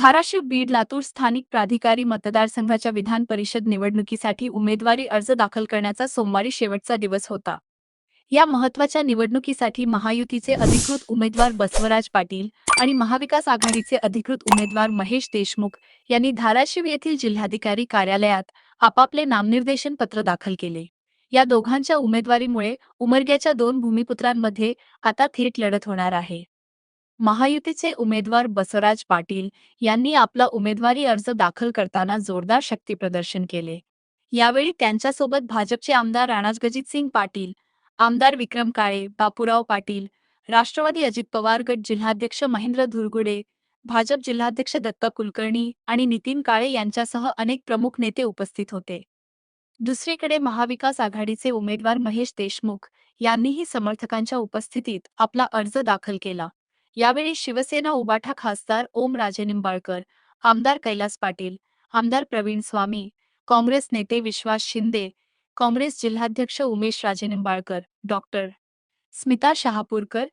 धाराशिव बीड लातूर स्थानिक प्राधिकारी मतदारसंघाच्या विधान परिषद निवडणुकीसाठी उमेदवारी अर्ज दाखल करण्याचा सोमवारी शेवटचा दिवस होता. या महत्त्वाच्या निवडणुकीसाठी महायुतीचे अधिकृत उमेदवार बसवराज पाटील आणि महाविकास आघाडीचे अधिकृत उमेदवार महेश देशमुख यांनी धाराशिव येथील जिल्हाधिकारी कार्यालयात आपापले नामनिर्देशन पत्र दाखल केले. या दोघांच्या उमेदवारीमुळे उमरग्याच्या दोन भूमिपुत्रांमध्ये आता थेट लढत होणार आहे. महायुतीचे उमेदवार बसवराज पाटील यांनी आपला उमेदवारी अर्ज दाखल करताना जोरदार शक्तीप्रदर्शन केले. यावेळी त्यांच्यासोबत भाजपचे आमदार राणाजगजितसिंग पाटील, आमदार विक्रम काळे, बापूराव पाटील, राष्ट्रवादी अजित पवार गट जिल्हाध्यक्ष महेंद्र धुरगुडे, भाजप जिल्हाध्यक्ष दत्ता कुलकर्णी आणि नितीन काळे यांच्यासह अनेक प्रमुख नेते उपस्थित होते. दुसरीकडे महाविकास आघाडीचे उमेदवार महेश देशमुख यांनीही समर्थकांच्या उपस्थितीत आपला अर्ज दाखल केला. यावेळी शिवसेना उबाठा खासदार ओम राजेनिंबाळकर, आमदार कैलास पाटील, आमदार प्रवीण स्वामी, काँग्रेस नेते विश्वास शिंदे, काँग्रेस जिल्हाध्यक्ष उमेश राजेनिंबाळकर, डॉक्टर स्मिता शहापूरकर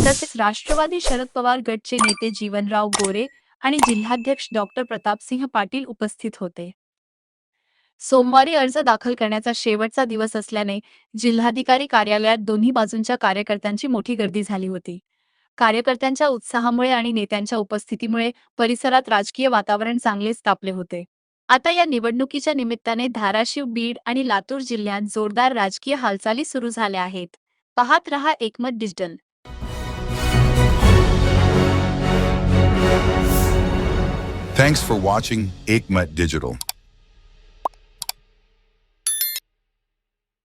तसेच राष्ट्रवादी शरद पवार गटचे नेते जीवनराव गोरे आणि जिल्हाध्यक्ष डॉक्टर प्रतापसिंह पाटील उपस्थित होते. सोमवारी अर्ज दाखल करण्याचा शेवटचा दिवस असल्याने जिल्हाधिकारी कार्यालयात दोन्ही बाजूंच्या कार्यकर्त्यांची मोठी गर्दी झाली होती. कार्यकर्त्यांच्या उत्साहामुळे आणि नेत्यांच्या उपस्थितीमुळे परिसरात राजकीय वातावरण चांगलेच तापले होते. आता या निवडणुकीच्या निमित्ताने धाराशिव, बीड आणि लातूर जिल्ह्यात जोरदार राजकीय हालचाली सुरू झाल्या आहेत. पाहत रहा एकमत digital. Thanks for watching Ekmat Digital.